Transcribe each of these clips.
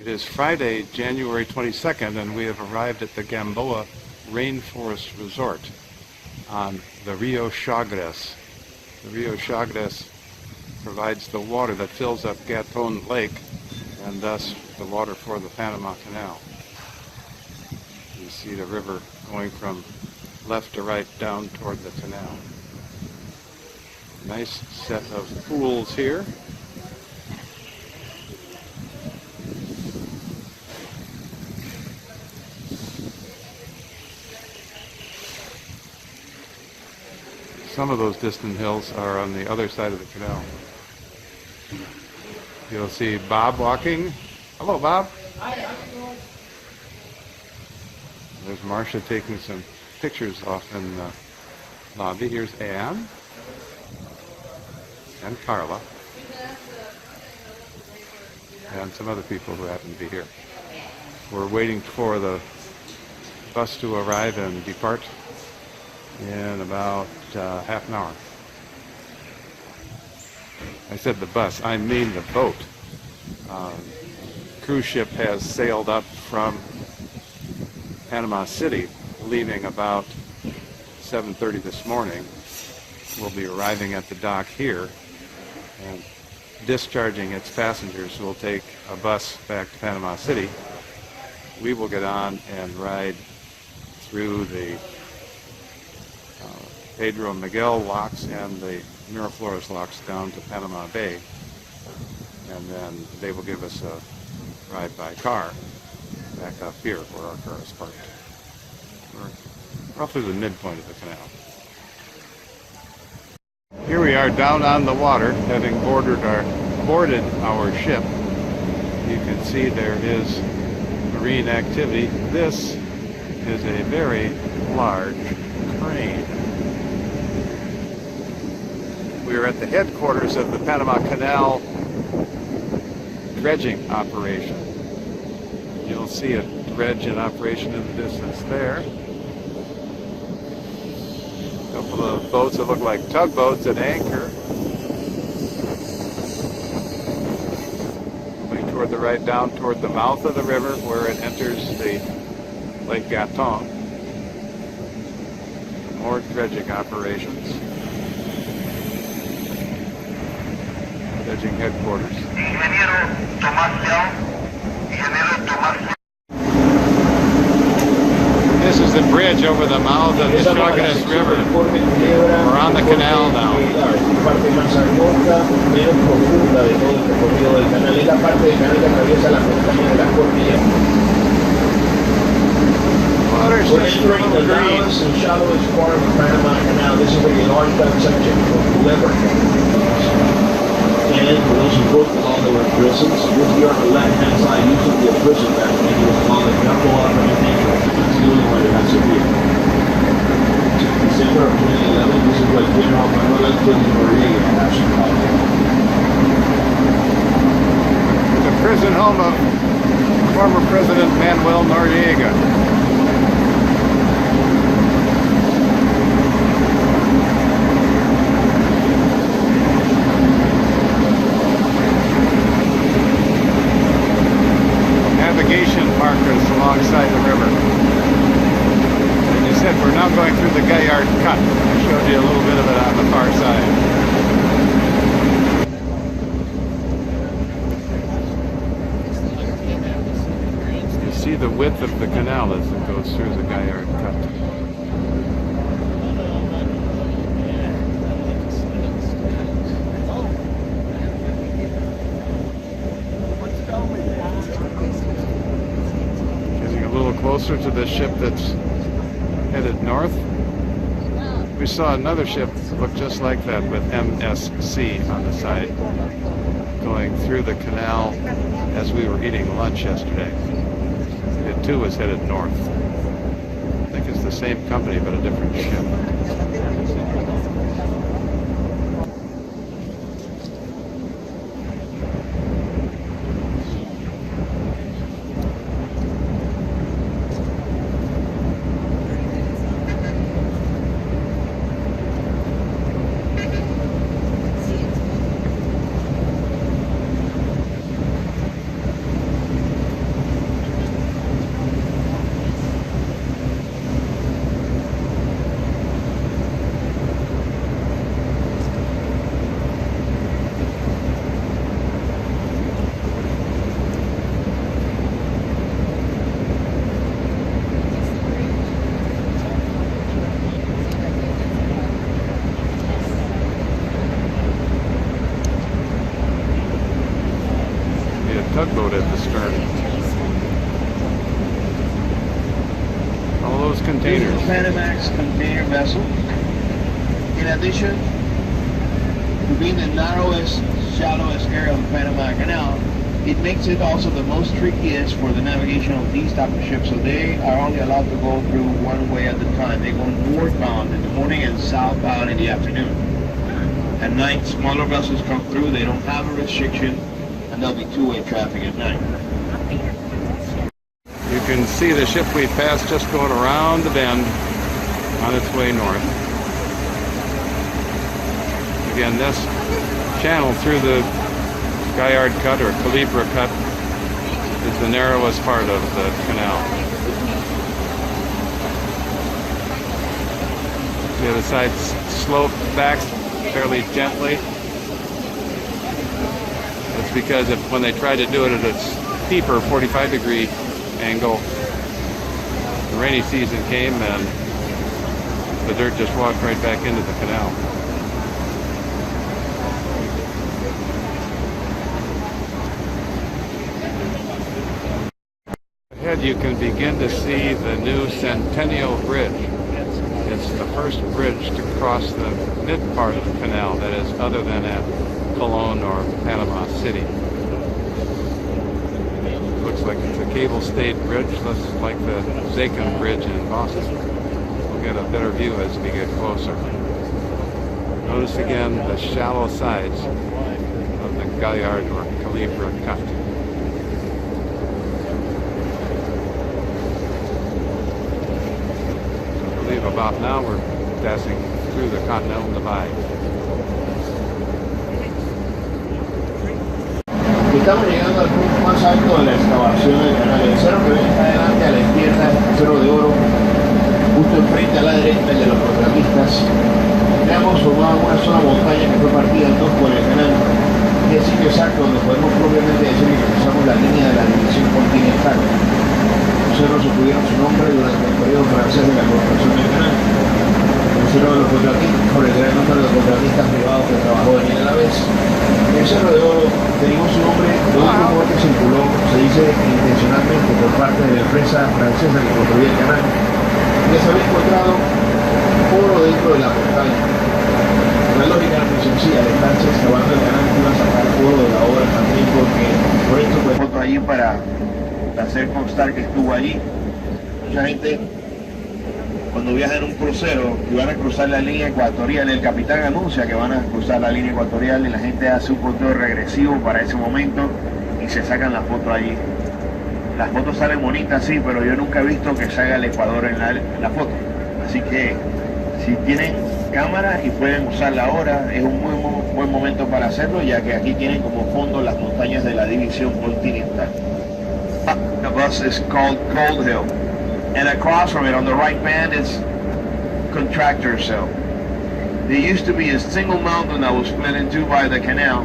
It is Friday, January 22nd, and we have arrived at the Gamboa Rainforest Resort on the Rio Chagres. The Rio Chagres provides the water that fills up Gatun Lake and thus the water for the Panama Canal. You see the river going from left to right down toward the canal. Nice set of pools here. Some of those distant hills are on the other side of the canal. You'll see Bob walking. Hello, Bob. Hi, how's it going? There's Marcia taking some pictures off in the lobby. Here's Anne and Carla and some other people who happen to be here. We're waiting for the bus to arrive and depart in about half an hour. I said the bus, I mean the boat. Cruise ship has sailed up from Panama City, leaving about 7:30 this morning. Will be arriving at the dock here and discharging its passengers. Will take a bus back to Panama City. We will get on and ride through the Pedro and Miguel locks and the Miraflores locks down to Panama Bay, and then they will give us a ride by car back up here where our car is parked. We're roughly the midpoint of the canal. Here we are down on the water, having boarded our ship. You can see there is marine activity. This is a very large crane. We are at the headquarters of the Panama Canal dredging operation. You'll see a dredge in operation in the distance there. A couple of boats that look like tugboats at anchor. Moving toward the right, down toward the mouth of the river where it enters the Lake Gatun. More dredging operations. Dredging headquarters. This is the bridge over the mouth of the Chagres River. We're on the canal now. Water's We're entering the narrowest and shallowest part of the Panama Canal. This is a large section of the river. And for those who broke the law that were in prisons, you'll be on the left-hand side, usually a prison back when you was on the Gamboa and everything. That's the only one that has to be. December of 2011, this is what General Manuel Noriega has to call it. The prison home of former President Manuel Noriega. Markers alongside the river. And you said we're now going through the Gaillard Cut. I showed you a little bit of it on the far side. You see the width of the canal as it goes through the Gaillard Cut. Closer to the ship that's headed north. We saw another ship look just like that with MSC on the side going through the canal as we were eating lunch yesterday. It too was headed north. I think it's the same company but a different ship. at the stern. All those This containers. is a Panamax container vessel. In addition to being the narrowest, shallowest area of the Panama Canal, it makes it also the most trickiest for the navigation of these type of ships. So they are only allowed to go through one way at a time. They go northbound in the morning and southbound in the afternoon. At night, smaller vessels come through. They don't have a restriction, and there'll be two-way traffic at night. You can see the ship we passed just going around the bend on its way north. Again, this channel through the Galliard Cut or Calibra Cut is the narrowest part of the canal. The other side sloped back fairly gently. That's because when they tried to do it at a steeper 45-degree angle, the rainy season came and the dirt just walked right back into the canal. Ahead you can begin to see the new Centennial Bridge. It's the first bridge to cross the mid part of the canal, that is, other than at Cologne or Panama City. Looks like it's a cable-stayed bridge, looks like the Zakin Bridge in Boston. We'll get a better view as we get closer. Notice again the shallow sides of the Galliard or Calibra Cut. About now we're passing through the Continental Divide. Estamos llegando al punto más alto de la excavación del canal. El cerro que ven está adelante a la izquierda es el Cerro de Oro, justo enfrente a la derecha el de los contratistas. Ambos formaban una sola montaña que fue partida en dos por el canal. Y es el sitio exacto donde podemos propiamente decir que cruzamos la línea de la división continental. Los cerros obtuvieron su nombre durante el periodo francés de la construcción del canal. El cerro de los contratistas, por el gran número de contratistas privados que trabajó en él a la vez. El Cerro de Oro derivó su nombre de un rumor que circuló, se dice intencionalmente por parte de la empresa francesa que construía el canal, que se había encontrado oro dentro de la montaña. La lógica era muy sencilla, la estancia excavando el canal iba a sacar oro de la obra también, porque por esto fue foto allí para hacer constar que estuvo allí. Mucha gente, cuando viaja en un crucero y van a cruzar la línea ecuatorial, el capitán anuncia que van a cruzar la línea ecuatorial y la gente hace un conteo regresivo para ese momento y se sacan la foto allí. Las fotos salen bonitas, sí, pero yo nunca he visto que salga el Ecuador en la foto. Así que si tienen cámara y pueden usarla ahora, es un muy buen momento para hacerlo, ya que aquí tienen como fondo las montañas de la división continental. The bus is called Gold Hill, and across from it on the right band is Contractors Hill. There used to be a single mountain that was split in two by the canal,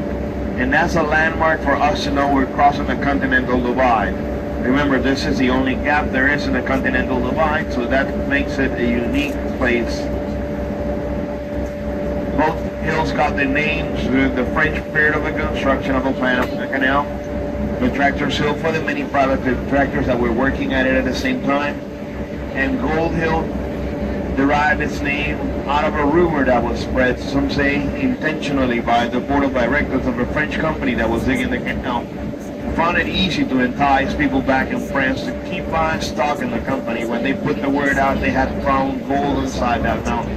and that's a landmark for us to know we're crossing the Continental Divide. Remember, this is the only gap there is in the Continental Divide, so that makes it a unique place. Both hills got their names during the French period of the construction of the Panama Canal. Contractors Hill for the many private contractors that were working at it at the same time. And Gold Hill derived its name out of a rumor that was spread, some say intentionally, by the board of directors of a French company that was digging the canal. Found it easy to entice people back in France to keep buying stock in the company. When they put the word out, they had found gold inside that mountain.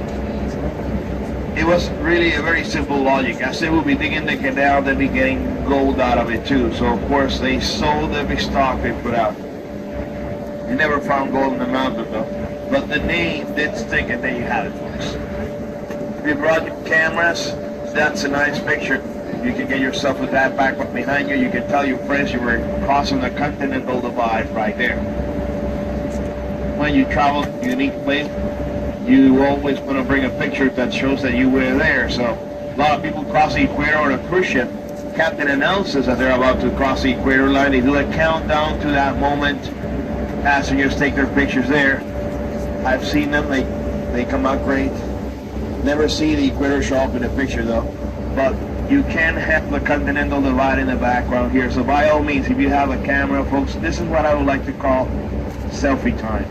It was really a very simple logic. As they would be digging the canal, they'd be getting gold out of it too. So of course they sold every stock they put out. They never found gold in the mountain though. But the name did stick, and there you have it, folks. If you brought your cameras, that's a nice picture. You can get yourself with that back behind you. You can tell your friends you were crossing the Continental Divide right there. When you travel to a unique place, you always want to bring a picture that shows that you were there. So a lot of people cross the equator on a cruise ship. Captain announces that they're about to cross the equator line. They do a countdown to that moment. Passengers take their pictures there. I've seen them. They come out great. Never see the equator show up in a picture though. But you can have the Continental Divide in the background here. So by all means, if you have a camera, folks, this is what I would like to call selfie time.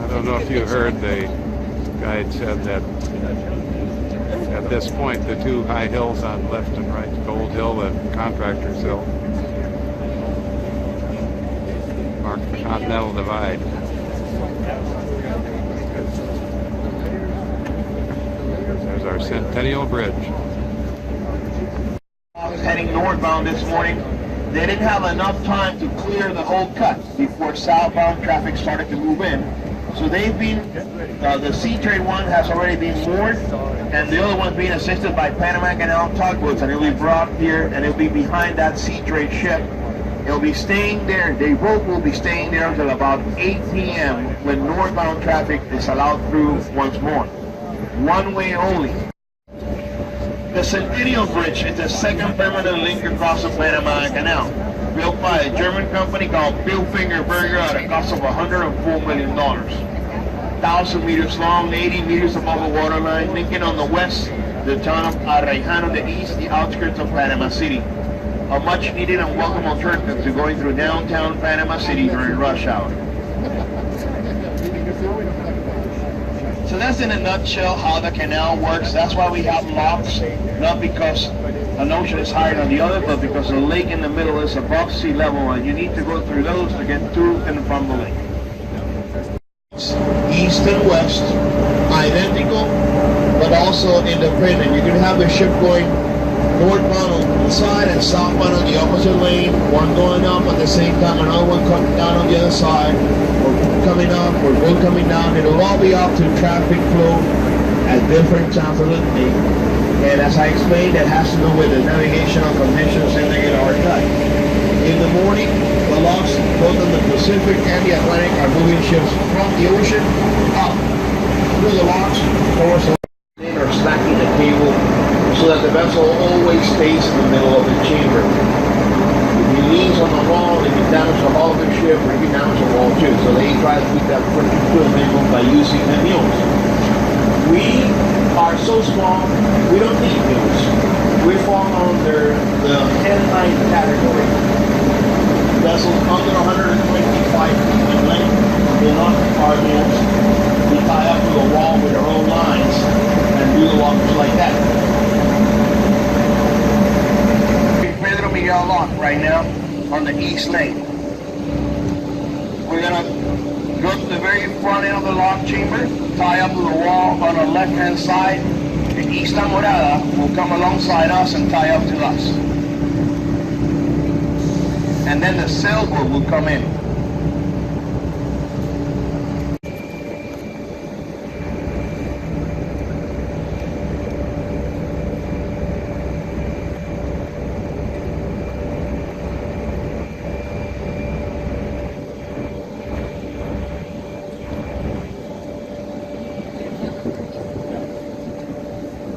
I don't know if you heard, the guide said that at this point the two high hills on left and right, Gold Hill and Contractors Hill, mark the Continental Divide. There's our Centennial Bridge. I was heading northbound this morning. They didn't have enough time to clear the whole cut before southbound traffic started to move in. So they've been, the sea trade one has already been moored, and the other one's being assisted by Panama Canal tugboats, and it'll be brought here, and it'll be behind that sea trade ship. It'll be staying there, they both will be staying there until about 8 p.m. when northbound traffic is allowed through once more. One way only. The Centennial Bridge is the second permanent link across the Panama Canal, built by a German company called Billfinger Berger at a cost of $104 million. 1,000 meters long, 80 meters above the waterline, linking on the west the town of Arreján, on the east the outskirts of Panama City. A much needed and welcome alternative to going through downtown Panama City during rush hour. So that's in a nutshell how the canal works. That's why we have locks, not because an ocean is higher than the other, but because the lake in the middle is above sea level, and you need to go through those to get to and from the lake. East and west, identical, but also independent. You can have the ship going northbound on one side and southbound on the opposite lane, one going up at the same time, another one coming down on the other side, or coming up, or both coming down. It'll all be up to traffic flow at different times of the day. And as I explained, it has to do with the navigational conditions in the our cut. In the morning, the locks both in the Pacific and the Atlantic are moving ships from the ocean up through the locks towards the land, or stacking the cable so that the vessel always stays in the middle of the chamber. If he leans on the wall, it can damage the hull of the ship, or it can damage the wall too. So they try to keep that friction to a minimum by using the mules. We are so small, we don't need mules. We fall under the headline category. Vessels under 125 feet in length will not require mules. We tie up to the wall with our own lines and do the walkers like that. Pedro Miguel lock right now on the east lane. We're gonna go to the very front end of the lock chamber, tie up to the wall on the left-hand side. The Isla Morada will come alongside us and tie up to us. And then the sailboat will come in.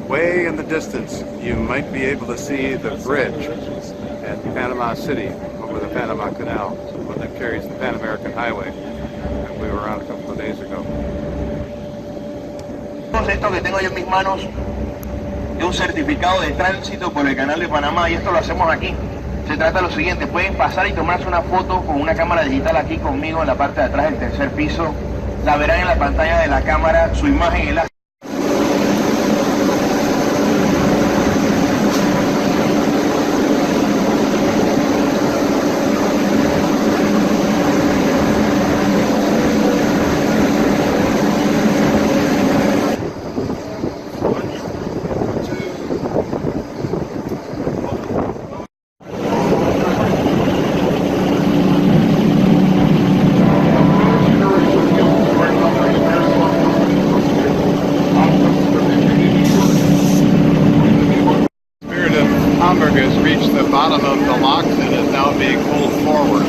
Way in the distance, you might be able to see the bridge at Panama City over the Panama Canal, one that carries the Pan American Highway that we were on a couple of days ago. Esto que tengo yo en mis manos es un certificado de tránsito por el Canal de Panamá, y esto lo hacemos aquí. Se trata de lo siguiente: pueden pasar y tomarse una foto con una cámara digital aquí conmigo en la parte de atrás del tercer piso. La verán en la pantalla de la cámara, su imagen en la... Has reached the bottom of the locks and is now being pulled forward.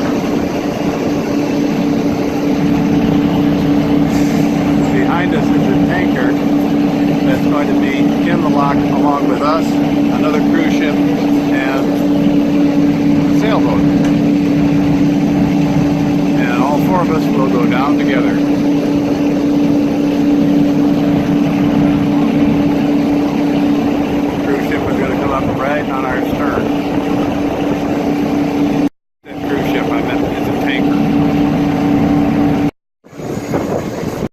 Behind us is a tanker that's going to be in the lock along with us, another cruise ship, and a sailboat. And on our